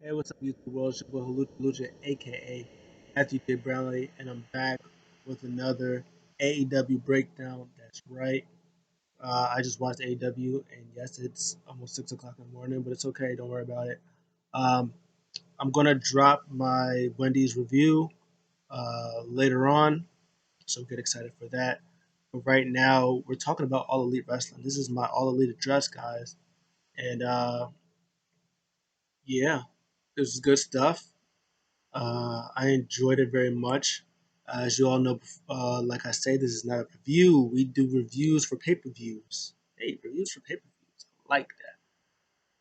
Hey, what's up, YouTube world? It's your boy Lucha, aka Matthew J. Brownlee, and I'm back with another AEW breakdown. That's right. I just watched AEW, and yes, it's almost 6 o'clock in the morning, but it's okay. Don't worry about it. Um, I'm gonna drop my Wendy's review later on, so get excited for that. But right now, we're talking about All Elite Wrestling. This is my All Elite address, guys, and yeah, this is good stuff. I enjoyed it very much. As you all know, like I say, this is not a review. We do reviews for pay per views. Hey, reviews for pay per views. I like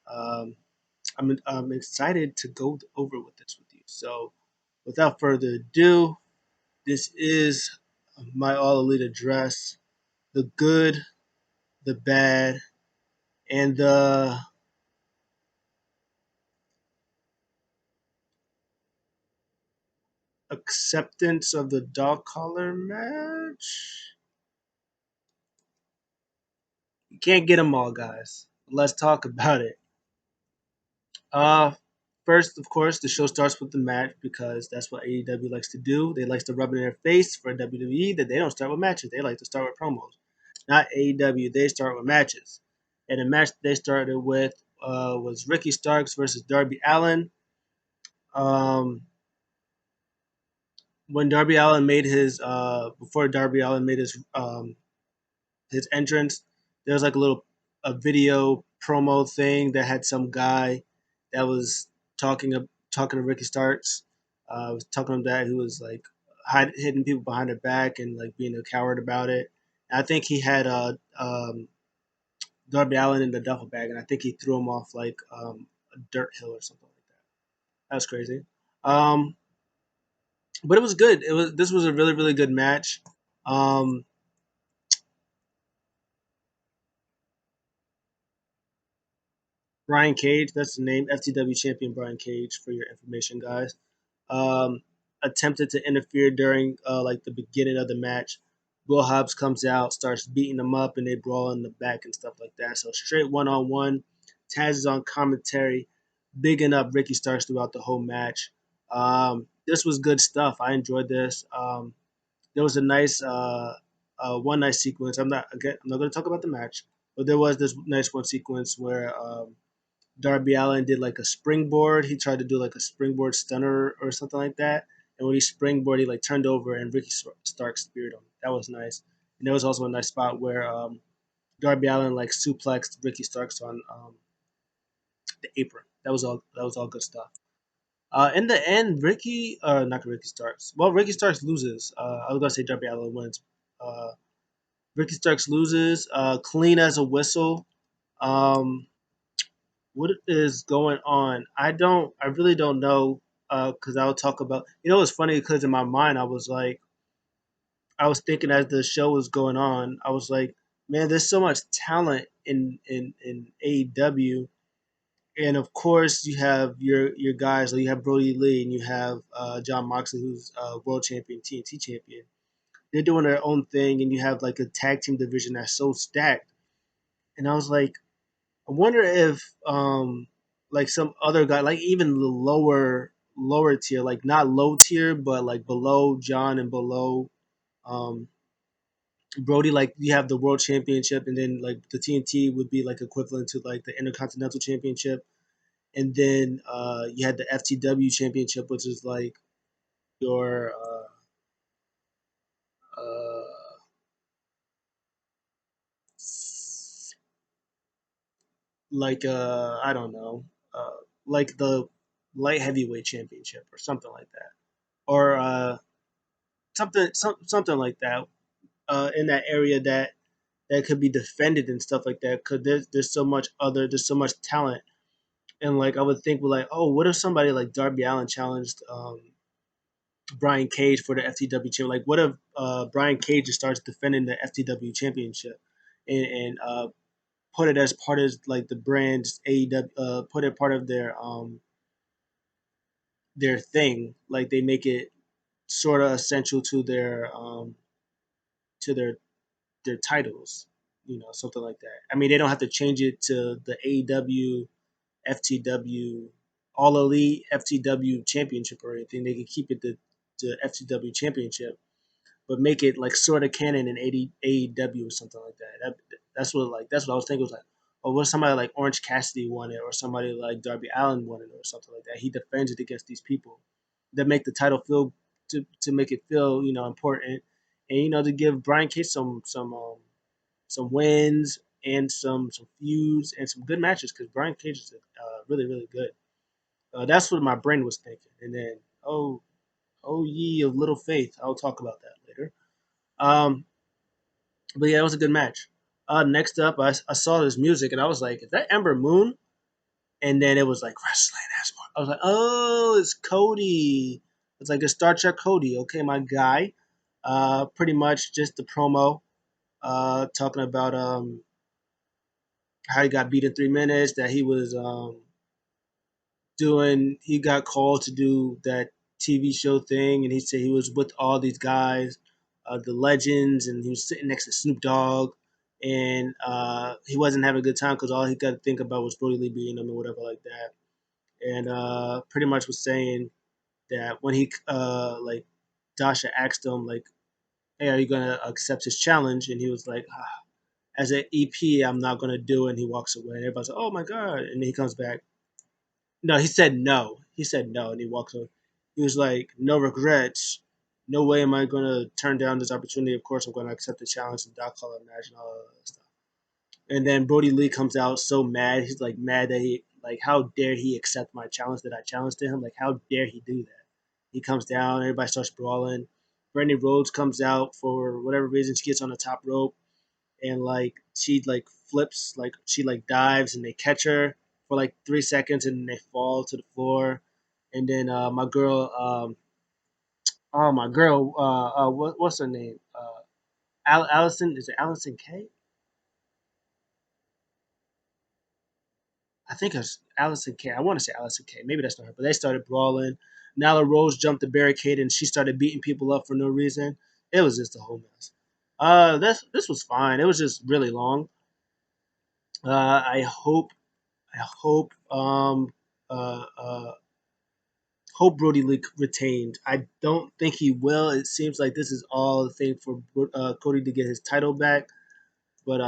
that. I'm excited to go over with this with you. So, without further ado, this is my All Elite address: the good, the bad, and the acceptance of the dog collar match. You can't get them all, guys. Let's talk about it. Uh, First, of course, the show starts with the match because that's what AEW likes to do. They like to rub it in their face for WWE that they don't start with matches. They like to start with promos. Not AEW. They start with matches. And the match they started with was Ricky Starks versus Darby Allin. Um, when Darby Allin made his before Darby Allin made his entrance, there was like a video promo thing that had some guy that was talking to Ricky Starks. Was talking to him that he was like hitting people behind their back and like being a coward about it. And I think he had Darby Allin in the duffel bag, and I think he threw him off like a dirt hill or something like that. That was crazy. Um, but it was good. This was a really really good match. Um, Brian Cage, that's the name, FTW champion Brian Cage, for your information, guys. Um, Attempted to interfere during like the beginning of the match. Will Hobbs comes out, starts beating them up, and they brawl in the back and stuff like that. So straight 1-on-1. Taz is on commentary, bigging up Ricky Starks throughout the whole match. This was good stuff. I enjoyed this. There was a nice one nice sequence. I'm not going to talk about the match, but there was this nice one sequence where Darby Allin did like a springboard. He tried to do like a springboard stunner or something like that. And when he springboard, he like turned over and Ricky Stark speared him. That was nice. And there was also a nice spot where Darby Allin like suplexed Ricky Starks on the apron. That was all good stuff. In the end, not Ricky Starks. Well, Ricky Starks loses. I was gonna say Darby Allin wins. Uh, Ricky Starks loses. Clean as a whistle. Um, what is going on? I really don't know. Because I'll talk about. It's funny because in my mind I was thinking as the show was going on, I was like, man, there's so much talent in AEW, and of course you have your guys. Like you have Brodie Lee and you have John Moxley, who's world champion, TNT champion. They're doing their own thing, and you have like a tag team division that's so stacked. And I was like, I wonder if like some other guy, like even the lower tier, like not low tier, but like below John and below um Brody, like you have the world championship, and then like the TNT would be like equivalent to like the Intercontinental Championship, and then you had the FTW Championship, which is like your uh, like I don't know, like the light heavyweight championship or something like that, or something like that in that area that could be defended and stuff like that. Cause there's so much talent, and like I would think, well, like, oh, what if somebody like Darby Allin challenged Brian Cage for the FTW championship? Like, what if Brian Cage just starts defending the FTW championship and put it as part of like the brand's AEW, put it part of their thing, like they make it sort of essential to their titles, something like that. I mean, they don't have to change it to the AEW, FTW, all elite FTW championship or anything. They could keep it the FTW championship, but make it like sort of canon in AEW or something like that. That's what I was thinking. Was like, oh, what if somebody like Orange Cassidy won it, or somebody like Darby Allin won it, or something like that? He defends it against these people that make the title feel to make it feel important, and to give Brian Cage some wins and some feuds and some good matches because Brian Cage is really really good. That's what my brain was thinking, and then oh ye of little faith, I'll talk about that later. Um, but yeah, it was a good match. Next up, I saw this music and I was like, "Is that Ember Moon?" And then it was like wrestling as more. I was like, "Oh, it's Cody." It's like a Star Trek Cody. Okay, my guy. Pretty much just the promo. Talking about how he got beat in 3 minutes. That he was doing. He got called to do that TV show thing, and he said he was with all these guys, the legends, and he was sitting next to Snoop Dogg, and he wasn't having a good time because all he got to think about was Brodie Lee beating him or whatever like that, and pretty much was saying that when he like Dasha asked him like, "Hey, are you gonna accept his challenge?" and he was like, "As an EP, I'm not gonna do it." And he walks away, and everybody's like, "Oh my god!" And then he comes back. No, he said no. He said no, and he walks away. He was like, "No regrets. No way am I gonna turn down this opportunity. Of course, I'm gonna accept the challenge and Doc Collar match and all that stuff." And then Brody Lee comes out so mad. He's like mad that he like, how dare he accept my challenge that I challenged to him? Like, how dare he do that? He comes down. Everybody starts brawling. Brandy Rhodes comes out for whatever reason. She gets on the top rope and like she like flips, like she like dives and they catch her for like 3 seconds and then they fall to the floor. And then my girl, oh my girl, what's her name? Allison, is it Allison K? I think it's Allison K. I want to say Allison K. Maybe that's not her, but they started brawling. Nyla Rose jumped the barricade and she started beating people up for no reason. It was just a whole mess. This was fine. It was just really long. I uh, uh, hope Brody Lee retained. I don't think he will. It seems like this is all the thing for Cody to get his title back. But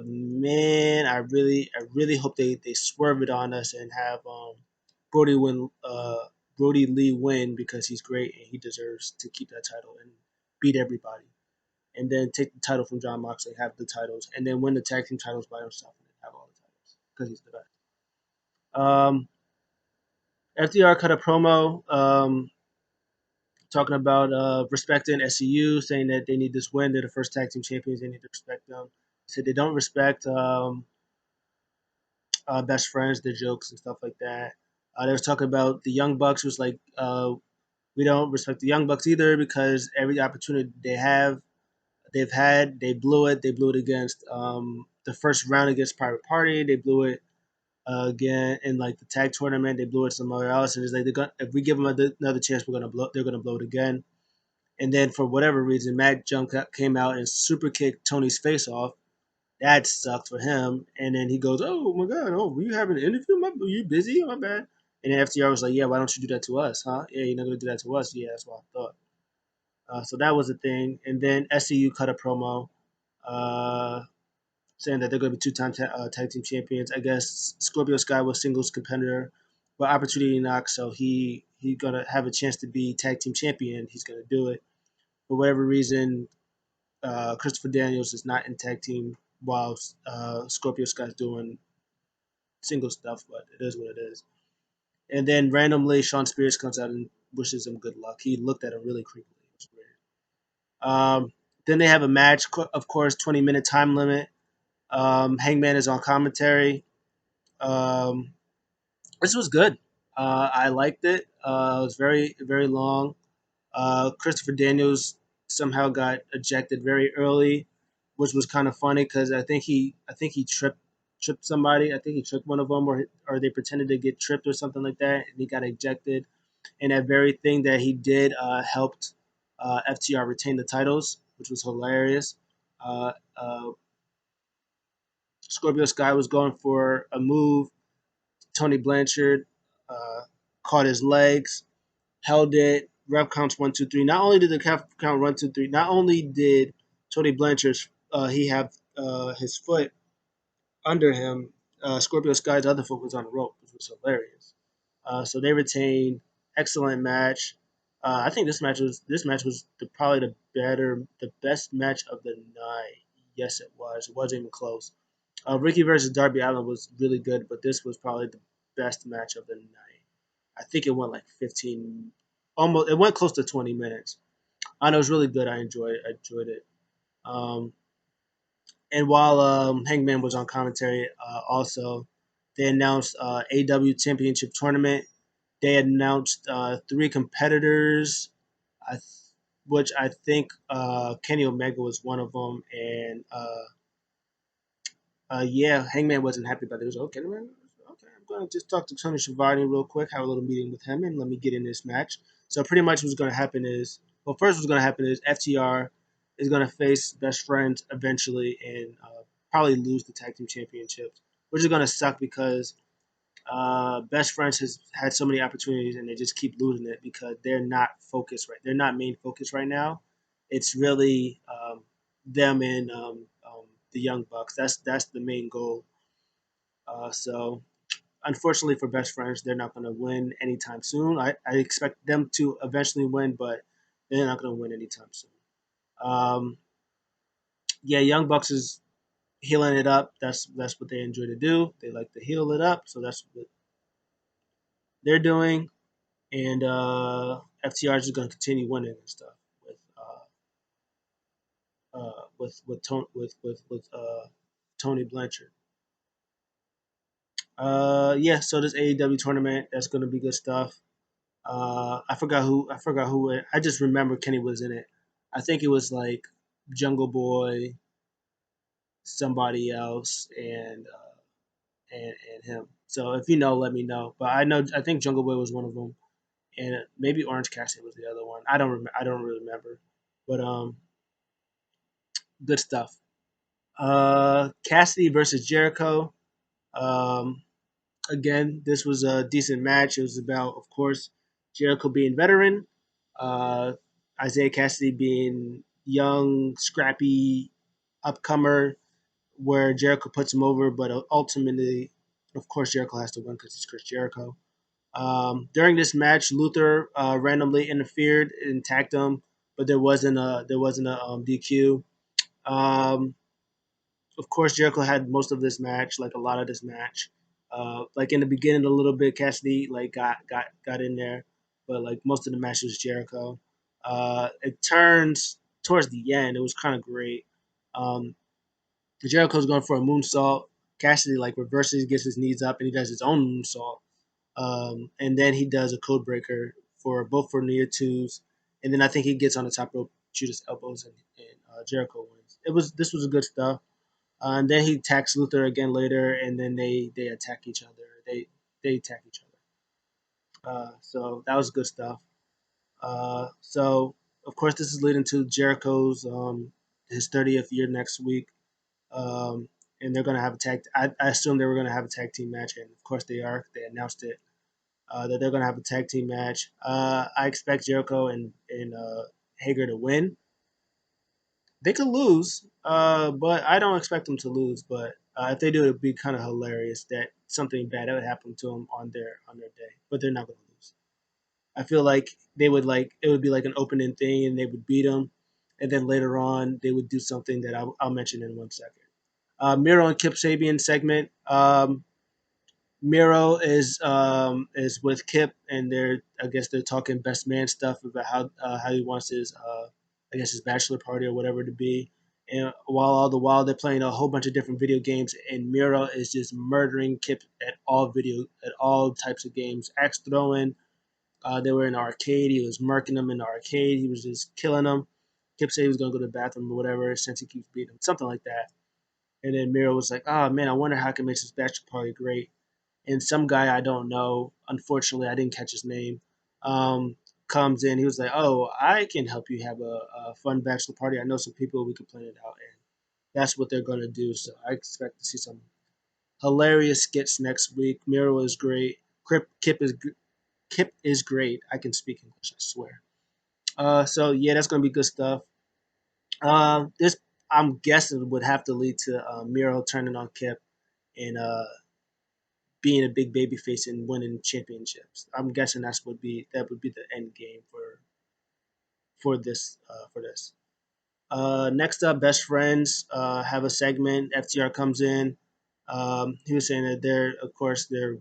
man, I really hope they swerve it on us and have Brody win. Brody Lee win because he's great and he deserves to keep that title and beat everybody. And then take the title from John Moxley, have the titles, and then win the tag team titles by himself and have all the titles because he's the best. FDR cut a promo talking about respecting SCU, saying that they need this win. They're the first tag team champions. They need to respect them. Said they don't respect best friends, their jokes and stuff like that. They was talking about the Young Bucks. Was like, we don't respect the Young Bucks either because every opportunity they've had, they blew it. They blew it against the first round against Private Party. They blew it again in like the tag tournament. They blew it somewhere else, and it's like if we give them another chance, we're gonna blow. They're gonna blow it again. And then for whatever reason, Matt Junk came out and super kicked Tony's face off. That sucked for him. And then he goes, "Oh my god, oh, were you having an interview? Were you busy? My bad." And then FTR was like, "Yeah, why don't you do that to us, huh? Yeah, you're not gonna do that to us. Yeah, that's what I thought." So that was a thing. And then SCU cut a promo uh, saying that they're going to be two-time tag team champions. I guess Scorpio Sky was singles competitor, but opportunity knocked, so he gonna have a chance to be tag team champion. He's gonna do it for whatever reason. Christopher Daniels is not in tag team while Scorpio Sky's doing single stuff, but it is what it is. And then randomly, Sean Spears comes out and wishes him good luck. He looked at him really creepily. It was weird. Then they have a match, of course, 20-minute time limit. Hangman is on commentary. Um, this was good. I liked it. It was very, very long. Christopher Daniels somehow got ejected very early, which was kind of funny because I think he tripped somebody. I think he tripped one of them, or they pretended to get tripped or something like that, and he got ejected. And that very thing that he did helped FTR retain the titles, which was hilarious. Uh, uh, Scorpio Sky was going for a move. Tony Blanchard caught his legs, held it. Ref counts 1, 2, 3. Not only did the count 1, 2, 3, not only did Tony Blanchard he have his foot under him, Scorpio Sky's other foot was on the rope, which was hilarious. So they retained. Excellent match. I think this match was probably the best match of the night. Yes, it was. It wasn't even close. Ricky versus Darby Allin was really good, but this was probably the best match of the night. I think it went like 15, almost. It went close to 20 minutes. I know it was really good. I enjoyed it. Um, and while Hangman was on commentary, also they announced AW Championship Tournament. They announced three competitors, I th- which I think Kenny Omega was one of them, and yeah, Hangman wasn't happy about it. He was okay, man. Okay, I'm gonna just talk to Tony Schiavone real quick, have a little meeting with him, and let me get in this match. So pretty much what's gonna happen is, well, first what's gonna happen is FTR is gonna face Best Friends eventually, and probably lose the tag team championships, which is gonna suck because Best Friends has had so many opportunities and they just keep losing it because they're not focused right. They're not main focus right now. It's really them and the Young Bucks. That's the main goal. So unfortunately for Best Friends, they're not going to win anytime soon. I expect them to eventually win, but they're not going to win anytime soon. Um, yeah, Young Bucks is healing it up. That's what they enjoy to do. They like to heal it up, so that's what they're doing. And FTR is going to continue winning and stuff with Tony Blanchard. Yeah, so this AEW tournament that's going to be good stuff. I forgot who. I just remember Kenny was in it. I think it was like Jungle Boy, somebody else, and him. So if you know, let me know. But I think Jungle Boy was one of them, and maybe Orange Cassidy was the other one. I don't really remember, but good stuff. Cassidy versus Jericho. Um, again, this was a decent match. It was about, of course, Jericho being veteran, uh, Isaiah Cassidy being young, scrappy, upcomer, where Jericho puts him over, but ultimately, of course, Jericho has to win because it's Chris Jericho. During this match, Luther randomly interfered and attacked him, but there wasn't a DQ. Um, of course, Jericho had most of this match, like a lot of this match. Like in the beginning, a little bit Cassidy like got in there, but like most of the match was Jericho. It turns towards the end. It was kind of great. Um, Jericho's going for a moonsault. Cassidy like reverses, gets his knees up, and he does his own moonsault. And then he does a code breaker for near twos, and then I think he gets on the top rope, shoot his elbows, and Jericho wins. This was good stuff. And then he attacks Luther again later, and then they attack each other. They attack each other. So that was good stuff. So of course this is leading to Jericho's his 30th year next week, and they're gonna have a tag. I assume they were gonna have a tag team match, and of course they are. They announced it that they're gonna have a tag team match. I expect Jericho and Hager to win. They could lose, but I don't expect them to lose. But if they do, it'd be kind of hilarious that something bad would happen to them on their day. But they're not going to lose. I feel like they would like it would be like an opening thing, and they would beat them, and then later on they would do something that I'll mention in 1 second. Miro and Kip Sabian segment. Miro is with Kip, and I guess they're talking best man stuff about how he wants his I guess his bachelor party or whatever to be. And while all the while they're playing a whole bunch of different video games, and Miro is just murdering Kip at all types of games, axe throwing. They were in the arcade. He was murking them in the arcade. He was just killing them. Kip said he was gonna go to the bathroom or whatever since he keeps beating him, something like that. And then Miro was like, "Oh man, I wonder how I can make this bachelor party great." And some guy I don't know, unfortunately, I didn't catch his name, um, comes in. He was like, "Oh, I can help you have a fun bachelor party. I know some people. We can plan it out." And that's what they're going to do. So I expect to see some hilarious skits next week. Miro is great. Kip is Kip is great. I can speak English, I swear. So yeah, that's gonna be good stuff. This I'm guessing would have to lead to Miro turning on Kip and being a big baby face and winning championships. I'm guessing that would be the end game for this. Next up, best friends have a segment. FTR comes in. He was saying that of course, they're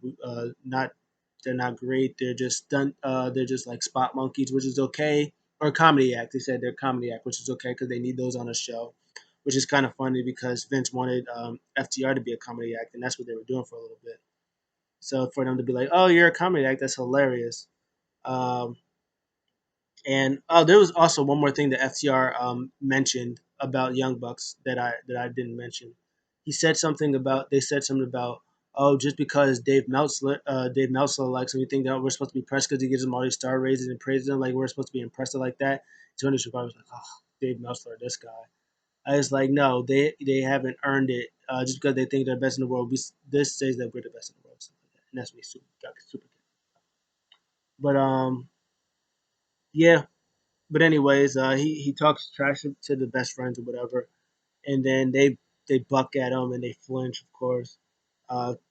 not great. They're just stunt. They're just like spot monkeys, which is okay. Or comedy act. They said they're comedy act, which is okay because they need those on a show, which is kind of funny because Vince wanted FTR to be a comedy act, and that's what they were doing for a little bit. So for them to be like, "Oh, you're a comedy act," that's hilarious. Um, and there was also one more thing that FTR mentioned about Young Bucks that I didn't mention. They said something about, oh, just because Dave Meltzer likes him, we think that we're supposed to be impressed because he gives him all these star raises and praises him, like we're supposed to be impressed like that. Tony Schiavone was like, oh, Dave Meltzer, this guy. I was like, no, they haven't earned it just because they think they're best in the world. This says that we're the best in the world, stuff like that, and that's me super. But yeah, but anyways, he talks trash to the best friends or whatever, and then they buck at him and they flinch, of course.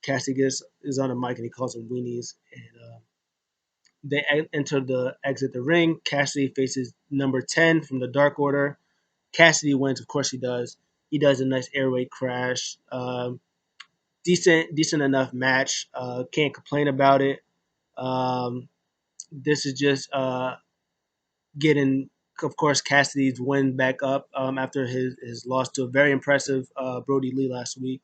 Cassidy is on the mic and he calls them weenies, and they enter the exit the ring. Cassidy faces number 10 from the Dark Order. Cassidy wins, of course he does. He does a nice airway crash. Decent enough match. Can't complain about it. Um, this is just getting, of course, Cassidy's win back up after his loss to a very impressive Brodie Lee last week.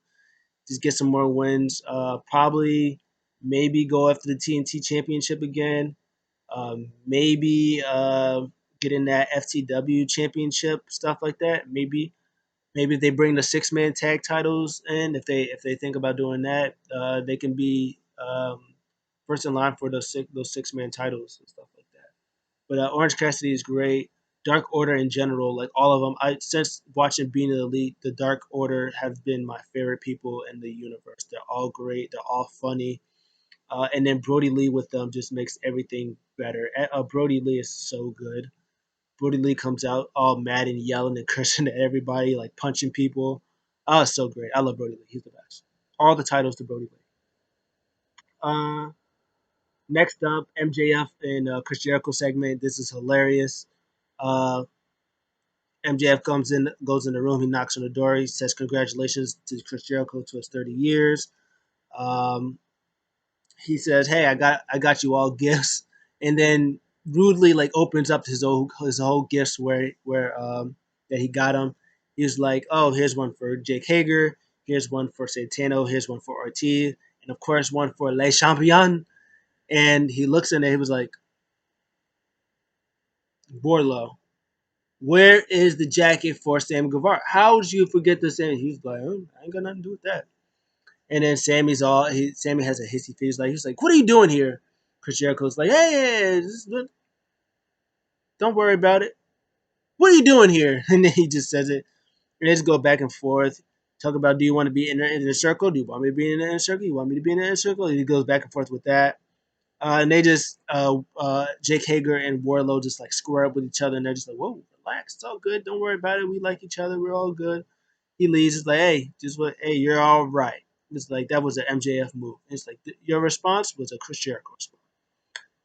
Just get some more wins. Probably, maybe go after the TNT Championship again. Maybe get in that FTW Championship, stuff like that. Maybe if they bring the 6-man tag titles in, if they think about doing that, they can be first in line for those 6-man titles and stuff like that. But Orange Cassidy is great. Dark Order in general, like all of them. Since watching Being the Elite, the Dark Order have been my favorite people in the universe. They're all great. They're all funny. And then Brodie Lee with them just makes everything better. Brodie Lee is so good. Brodie Lee comes out all mad and yelling and cursing at everybody, like punching people. Oh, so great. I love Brodie Lee. He's the best. All the titles to Brodie Lee. Uh, Next up, MJF and Chris Jericho segment. This is hilarious. Uh, MJF goes in the room. He knocks on the door. He says, "Congratulations to Chris Jericho to his 30 years." Um, he says, "Hey, I got you all gifts," and then rudely like opens up his whole gifts that he got him. He's like, "Oh, here's one for Jake Hager. Here's one for Santano. Here's one for Ortiz, and of course one for Le Champion." And he looks in there. He was like, "Borlo, where is the jacket for Sam Guevara? How did you forget the Sammy?" He's like, "Oh, I ain't got nothing to do with that." And then Sammy has a hissy fit. He's like, "What are you doing here?" Chris Jericho's like, "Hey, don't worry about it. What are you doing here?" And then he just says it. And they just go back and forth. Talk about, do you want to be in the inner circle? Do you want me to be in the inner circle? You want me to be in the inner circle? And he goes back and forth with that. And they just, Jake Hager and Warlow just like square up with each other. And they're just like, whoa, relax. It's all good. Don't worry about it. We like each other. We're all good. He leaves. It's like, hey, you're all right. It's like, that was an MJF move. It's like, your response was a Chris Jericho response.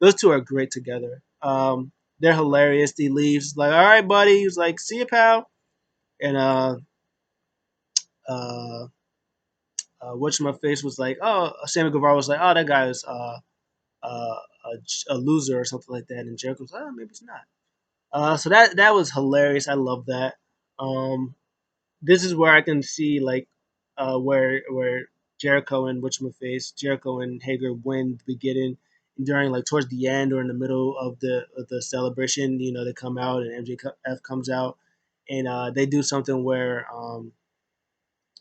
Those two are great together. They're hilarious. He leaves. Like, all right, buddy. He's like, see you, pal. And uh, what's my face was like, oh, Sammy Guevara was like, oh, that guy is uh, a loser or something like that. And Jericho was like, oh, maybe it's not. So that was hilarious. I love that. Um, this is where I can see like where Jericho and Hager win the beginning during like towards the end or in the middle of the celebration. You know, they come out and MJF comes out and they do something where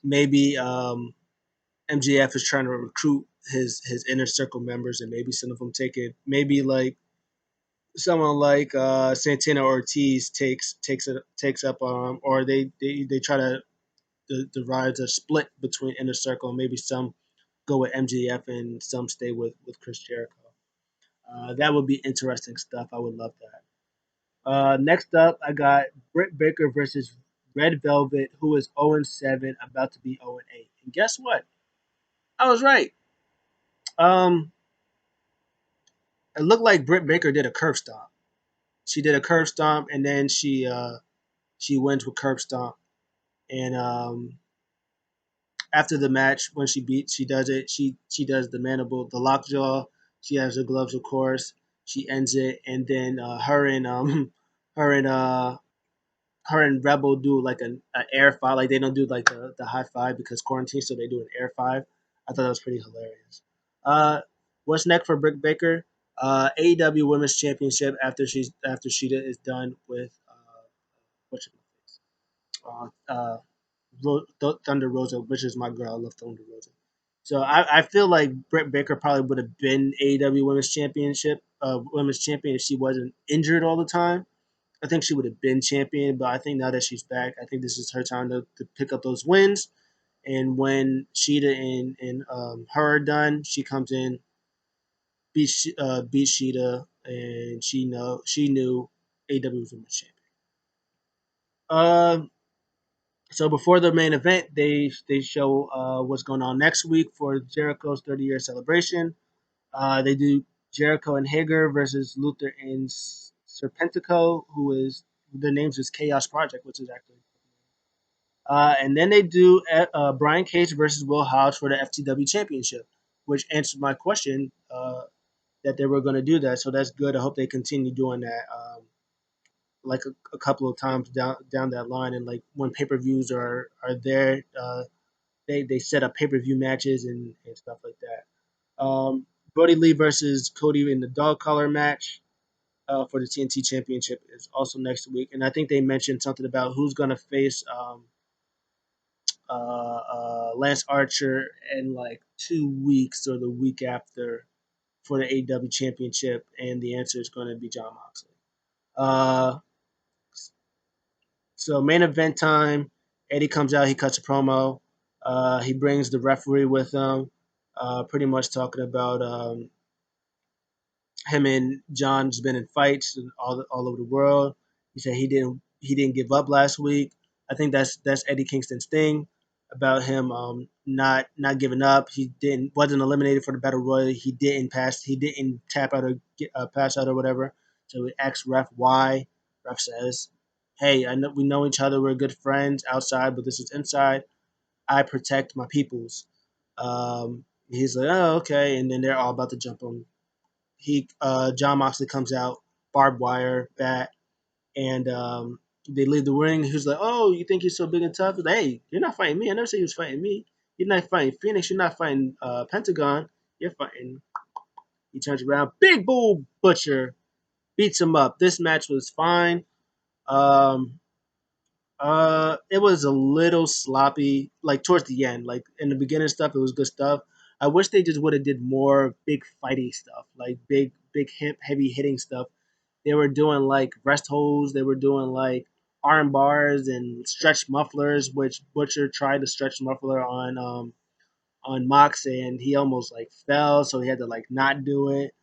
maybe MJF is trying to recruit his inner circle members and maybe some of them take it. Maybe like someone like Santana Ortiz takes up or they try to the rides are split between inner circle. Maybe some go with MJF and some stay with Chris Jericho. That would be interesting stuff. I would love that. Next up, I got Britt Baker versus Red Velvet, who is 0-7, about to be 0-8. And guess what? I was right. Um, it looked like Britt Baker did a curb stomp. She did a curb stomp, and then she wins with curb stomp. And after the match, when she beats, she does it. She does the mandible, the lockjaw. She has her gloves, of course. She ends it, and then her and her and Rebel do like an air five. Like they don't do like the high five because quarantine, so they do an air five. I thought that was pretty hilarious. Uh, what's next for Britt Baker? AEW Women's Championship after Sheeta is done with what's Thunder Rosa, which is my girl. I love Thunder Rosa. So I feel like Britt Baker probably would have been AEW Women's Champion if she wasn't injured all the time. I think she would have been champion, but I think now that she's back, I think this is her time to pick up those wins. And when Sheeta and her are done, she comes in, beats Sheeta, and she knew AEW was Women's Champion. Um, So before the main event, they show what's going on next week for Jericho's 30-year celebration. They do Jericho and Hager versus Luther and Serpentico, who is their names is Chaos Project, which is actually. And then they do Brian Cage versus Will Hobbs for the FTW Championship, which answered my question that they were going to do that. So that's good. I hope they continue doing that. Like a couple of times down that line, and like when pay per views are there, they set up pay per view matches and stuff like that. Brodie Lee versus Cody in the dog collar match for the TNT Championship is also next week, and I think they mentioned something about who's going to face Lance Archer in like 2 weeks or the week after for the AEW Championship, and the answer is going to be John Moxley. Uh, so main event time, Eddie comes out, he cuts a promo. He brings the referee with him, pretty much talking about him and John's been in fights all over the world. He said he didn't give up last week. I think that's Eddie Kingston's thing about him not giving up. He didn't wasn't eliminated for the battle royal. He didn't tap out or pass out or whatever. So he asks ref why. Ref says, "Hey, I know we know each other. We're good friends outside, but this is inside. I protect my peoples." He's like, "Oh, okay," and then they're all about to jump on John Moxley comes out, barbed wire, bat, and they leave the ring. He's like, "Oh, you think you're so big and tough?" He's like, "Hey, you're not fighting me. I never said you was fighting me. You're not fighting Phoenix. You're not fighting Pentagon. You're fighting." He turns around, big bull butcher beats him up. This match was fine. Um, it was a little sloppy, like towards the end. Like in the beginning stuff, it was good stuff. I wish they just would have did more big fighting stuff, like big heavy hitting stuff. They were doing like rest holds. They were doing like arm bars and stretch mufflers, which Butcher tried to stretch muffler on Mox, and he almost like fell, so he had to like not do it.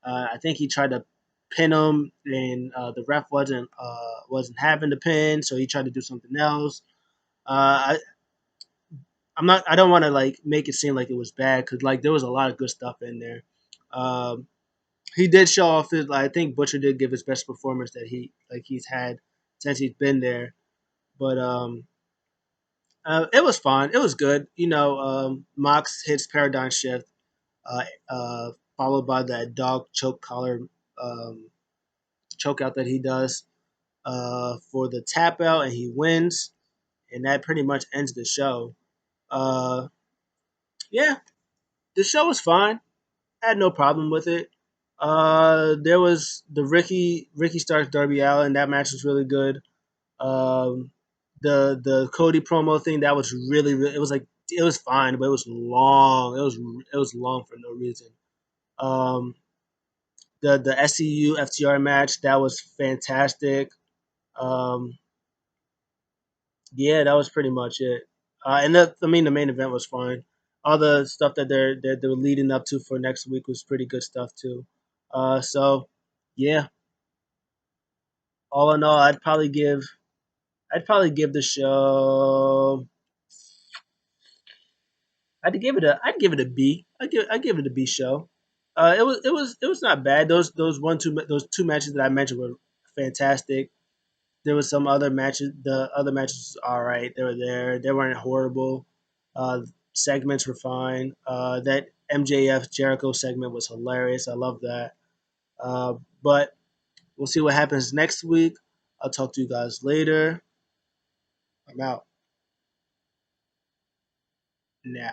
I think he tried to pin him, and the ref wasn't having the pin, so he tried to do something else. I I'm not. I don't want to like make it seem like it was bad because like there was a lot of good stuff in there. Um, he did show off his. I think Butcher did give his best performance that he's had since he's been there. But it was fun. It was good. Mox hits paradigm shift, uh, followed by that dog choke collar choke out that he does for the tap out, and he wins, and that pretty much ends the show. Uh, yeah, the show was fine. I had no problem with it. There was the Ricky Starks Darby Allin. That match was really good. Um, the Cody promo thing that was really it was like it was fine, but it was long. It was long for no reason. Um, the SCU FTR match that was fantastic. Um, yeah, that was pretty much it. The main event was fine. All the stuff that they're leading up to for next week was pretty good stuff too. So yeah, all in all, I'd probably give the show. I'd give it a B. I'd give it a B show. It was not bad. Those two matches that I mentioned were fantastic. There was some other matches. The other matches was all right. They were there. They weren't horrible. Segments were fine. That MJF Jericho segment was hilarious. I love that. But we'll see what happens next week. I'll talk to you guys later. I'm out now.